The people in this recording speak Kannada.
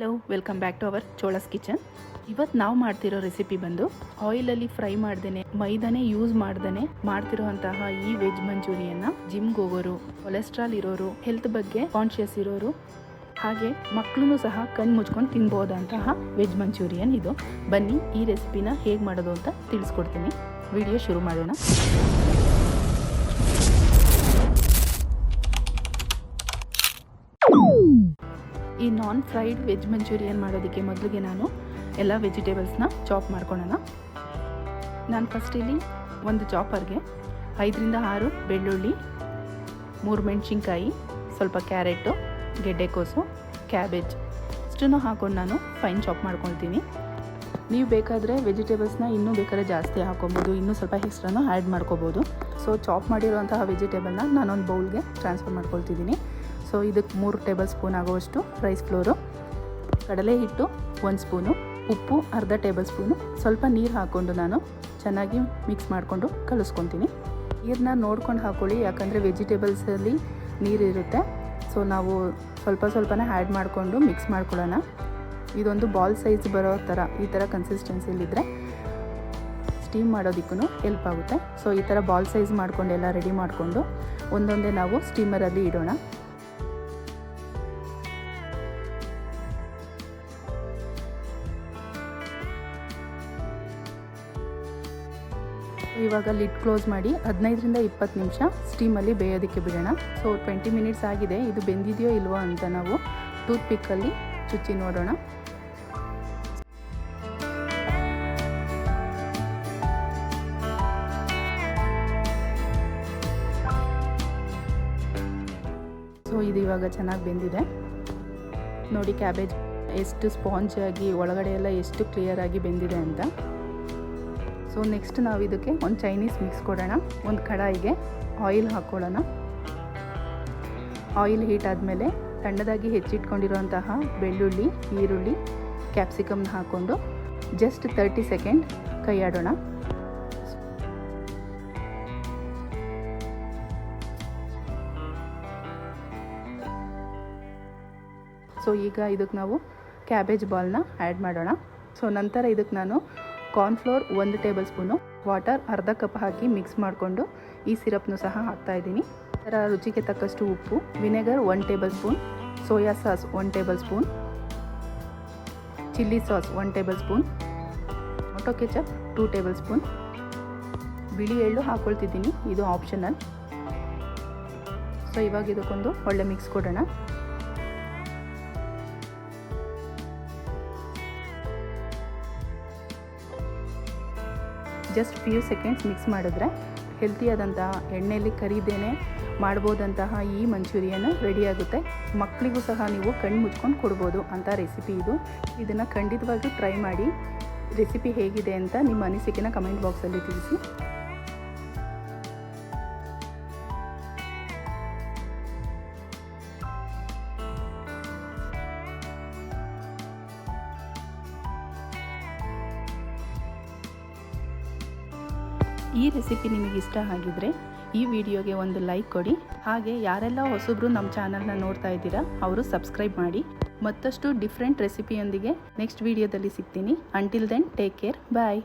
Hello, welcome back to our Cholas kitchen. ಇವತ್ತು ನಾವು ಮಾಡ್ತಿರೋ ರೆಸಿಪಿ ಬಂದು ಆಯಿಲಲ್ಲಿ ಫ್ರೈ ಮಾಡ್ದೇನೆ, ಮೈದಾನೆ ಯೂಸ್ ಮಾಡ್ದೇನೆ ಮಾಡ್ತಿರೋಂತಹ ಈ ವೆಜ್ ಮಂಚೂರಿಯನ್ನ ಜಿಮ್ಗೆ ಹೋಗೋರು, ಕೊಲೆಸ್ಟ್ರಾಲ್ ಇರೋರು, ಹೆಲ್ತ್ ಬಗ್ಗೆ ಕಾನ್ಶಿಯಸ್ ಇರೋರು, ಹಾಗೆ ಮಕ್ಕಳು ಸಹ ಕಣ್ಣು ಮುಚ್ಕೊಂಡು ತಿನ್ಬೋದಂತಹ ವೆಜ್ ಮಂಚೂರಿಯನ್ ಇದು. ಬನ್ನಿ ಈ ರೆಸಿಪಿನ ಹೇಗೆ ಮಾಡೋದು ಅಂತ ತಿಳಿಸ್ಕೊಡ್ತೀನಿ. ವಿಡಿಯೋ ಶುರು ಮಾಡೋಣ. ಈ ನಾನ್ ಫ್ರೈಡ್ ವೆಜ್ ಮಂಚೂರಿಯನ್ ಮಾಡೋದಕ್ಕೆ ಮೊದಲಿಗೆ ನಾನು ಎಲ್ಲ ವೆಜಿಟೇಬಲ್ಸ್ನ ಚಾಪ್ ಮಾಡ್ಕೊಳ್ಳೋಣ. ನಾನು ಫಸ್ಟ್ ಇಲ್ಲಿ ಒಂದು ಚಾಪರ್ಗೆ 5ರಿಂದ 6 ಬೆಳ್ಳುಳ್ಳಿ, 3 ಮೆಣಸಿನ್ಕಾಯಿ, ಸ್ವಲ್ಪ ಕ್ಯಾರೆಟು, ಗೆಡ್ಡೆಕೋಸು, ಕ್ಯಾಬೇಜ್ ಇಷ್ಟನ್ನು ಹಾಕೊಂಡು ನಾನು ಫೈನ್ ಚಾಪ್ ಮಾಡ್ಕೊಳ್ತೀನಿ. ನೀವು ಬೇಕಾದರೆ ವೆಜಿಟೇಬಲ್ಸ್ನ ಇನ್ನೂ ಬೇಕಾದ್ರೆ ಜಾಸ್ತಿ ಹಾಕೊಬೋದು, ಇನ್ನೂ ಸ್ವಲ್ಪ ಎಕ್ಸ್ಟ್ರಾನು ಆ್ಯಡ್ ಮಾಡ್ಕೋಬೋದು. ಸೊ ಚಾಪ್ ಮಾಡಿರುವಂತಹ ವೆಜಿಟೇಬಲ್ನ ನಾನೊಂದು ಬೌಲ್ಗೆ ಟ್ರಾನ್ಸ್ಫರ್ ಮಾಡ್ಕೊಳ್ತಿದ್ದೀನಿ. ಸೊ ಇದಕ್ಕೆ 3 ಟೇಬಲ್ ಸ್ಪೂನ್ ಆಗುವಷ್ಟು ರೈಸ್ ಫ್ಲೋರು, ಕಡಲೆ ಹಿಟ್ಟು 1 ಸ್ಪೂನು, ಉಪ್ಪು ಅರ್ಧ ಟೇಬಲ್ ಸ್ಪೂನು, ಸ್ವಲ್ಪ ನೀರು ಹಾಕ್ಕೊಂಡು ನಾನು ಚೆನ್ನಾಗಿ ಮಿಕ್ಸ್ ಮಾಡಿಕೊಂಡು ಕಲಿಸ್ಕೊತೀನಿ. ನೀರನ್ನ ನೋಡ್ಕೊಂಡು ಹಾಕ್ಕೊಳ್ಳಿ, ಯಾಕಂದರೆ ವೆಜಿಟೇಬಲ್ಸಲ್ಲಿ ನೀರಿರುತ್ತೆ. ಸೊ ನಾವು ಸ್ವಲ್ಪನೇ ಆ್ಯಡ್ ಮಾಡಿಕೊಂಡು ಮಿಕ್ಸ್ ಮಾಡ್ಕೊಳ್ಳೋಣ. ಇದೊಂದು ಬಾಲ್ ಸೈಜ್ ಬರೋ ಥರ ಈ ಥರ ಕನ್ಸಿಸ್ಟೆನ್ಸಿಲಿದ್ದರೆ ಸ್ಟೀಮ್ ಮಾಡೋದಕ್ಕೂ ಹೆಲ್ಪ್ ಆಗುತ್ತೆ. ಸೊ ಈ ಥರ ಬಾಲ್ ಸೈಜ್ ಮಾಡ್ಕೊಂಡು ಎಲ್ಲ ರೆಡಿ ಮಾಡಿಕೊಂಡು ಒಂದೊಂದೇ ನಾವು ಸ್ಟೀಮರಲ್ಲಿ ಇಡೋಣ. ಇವಾಗ ಲಿಡ್ ಕ್ಲೋಸ್ ಮಾಡಿ 15ರಿಂದ 20 ನಿಮಿಷ ಸ್ಟೀಮಲ್ಲಿ ಬೇಯೋದಕ್ಕೆ ಬಿಡೋಣ. ಸೊ 20 ಮಿನಿಟ್ಸ್ ಆಗಿದೆ. ಇದು ಬೆಂದಿದೆಯೋ ಇಲ್ವೋ ಅಂತ ನಾವು ಟೂತ್ ಪಿಕ್ಕಲ್ಲಿ ಚುಚ್ಚಿ ನೋಡೋಣ. ಸೊ ಇದು ಇವಾಗ ಚೆನ್ನಾಗಿ ಬೆಂದಿದೆ ನೋಡಿ. ಕ್ಯಾಬೇಜ್ ಎಷ್ಟು ಸ್ಪಾಂಜ್ ಆಗಿ ಒಳಗಡೆ ಎಲ್ಲ ಎಷ್ಟು ಕ್ಲಿಯರ್ ಆಗಿ ಬೆಂದಿದೆ ಅಂತ. ಸೊ ನೆಕ್ಸ್ಟ್ ನಾವು ಇದಕ್ಕೆ ಒಂದು ಚೈನೀಸ್ ಮಿಕ್ಸ್ ಕೊಡೋಣ. ಒಂದು ಕಡಾಯಿಗೆ ಆಯಿಲ್ ಹಾಕ್ಕೊಳ್ಳೋಣ. ಆಯಿಲ್ ಹೀಟ್ ಆದಮೇಲೆ ಸಣ್ಣದಾಗಿ ಹೆಚ್ಚಿಟ್ಕೊಂಡಿರುವಂತಹ ಬೆಳ್ಳುಳ್ಳಿ, ಈರುಳ್ಳಿ, ಕ್ಯಾಪ್ಸಿಕಮ್ನ ಹಾಕ್ಕೊಂಡು ಜಸ್ಟ್ 30 ಸೆಕೆಂಡ್ ಕೈ ಆಡೋಣ. ಸೊ ಈಗ ಇದಕ್ಕೆ ನಾವು ಕ್ಯಾಬೇಜ್ ಬಾಲ್ನ ಆ್ಯಡ್ ಮಾಡೋಣ. ಸೊ ನಂತರ ಇದಕ್ಕೆ ನಾನು ಕಾರ್ನ್ಫ್ಲೋರ್ 1 ಟೇಬಲ್ ಸ್ಪೂನು, ವಾಟರ್ ಅರ್ಧ ಕಪ್ ಹಾಕಿ ಮಿಕ್ಸ್ ಮಾಡಿಕೊಂಡು ಈ ಸಿರಪ್ನು ಸಹ ಹಾಕ್ತಾಯಿದ್ದೀನಿ. ಅದರ ರುಚಿಗೆ ತಕ್ಕಷ್ಟು ಉಪ್ಪು, vinegar 1 table spoon, soya sauce 1 table spoon, chilli sauce 1 table spoon, tomato ketchup 2 table spoon, ಬಿಳಿ ಎಳ್ಳು ಹಾಕ್ಕೊಳ್ತಿದ್ದೀನಿ, ಇದು ಆಪ್ಷನಲ್. ಸೊ ಇವಾಗ ಇದಕ್ಕೊಂದು ಒಳ್ಳೆ ಮಿಕ್ಸ್ ಕೊಡೋಣ. ಜಸ್ಟ್ ಫ್ಯೂ ಸೆಕೆಂಡ್ಸ್ ಮಿಕ್ಸ್ ಮಾಡಿದ್ರೆ ಹೆಲ್ತಿಯಾದಂತಹ ಎಣ್ಣೆಯಲ್ಲಿ ಕರಿದೇನೆ ಮಾಡ್ಬೋದಂತಹ ಈ ಮಂಚೂರಿಯನ್ ರೆಡಿಯಾಗುತ್ತೆ. ಮಕ್ಕಳಿಗೂ ಸಹ ನೀವು ಕಣ್ಣು ಮುಚ್ಕೊಂಡು ಕೊಡ್ಬೋದು ಅಂತ ರೆಸಿಪಿ ಇದು. ಇದನ್ನು ಖಂಡಿತವಾಗಿಯೂ ಟ್ರೈ ಮಾಡಿ. ರೆಸಿಪಿ ಹೇಗಿದೆ ಅಂತ ನಿಮ್ಮ ಅನಿಸಿಕೆನ ಕಮೆಂಟ್ ಬಾಕ್ಸಲ್ಲಿ ತಿಳಿಸಿ. ಈ ರೆಸಿಪಿ ನಿಮಗೆ ಇಷ್ಟ ಆಗಿದ್ರೆ ಈ ವಿಡಿಯೋಗೆ ಒಂದು ಲೈಕ್ ಕೊಡಿ. ಹಾಗೆ ಯಾರೆಲ್ಲ ಹೊಸಬ್ರು ನಮ್ಮ ಚಾನಲ್ನ ನೋಡ್ತಾ ಇದ್ದೀರಾ ಅವರು ಸಬ್ಸ್ಕ್ರೈಬ್ ಮಾಡಿ. ಮತ್ತಷ್ಟು ಡಿಫ್ರೆಂಟ್ ರೆಸಿಪಿಯೊಂದಿಗೆ ನೆಕ್ಸ್ಟ್ ವಿಡಿಯೋದಲ್ಲಿ ಸಿಗ್ತೀನಿ. ಅಂಟಿಲ್ ದೆನ್ ಟೇಕ್ ಕೇರ್, ಬಾಯ್.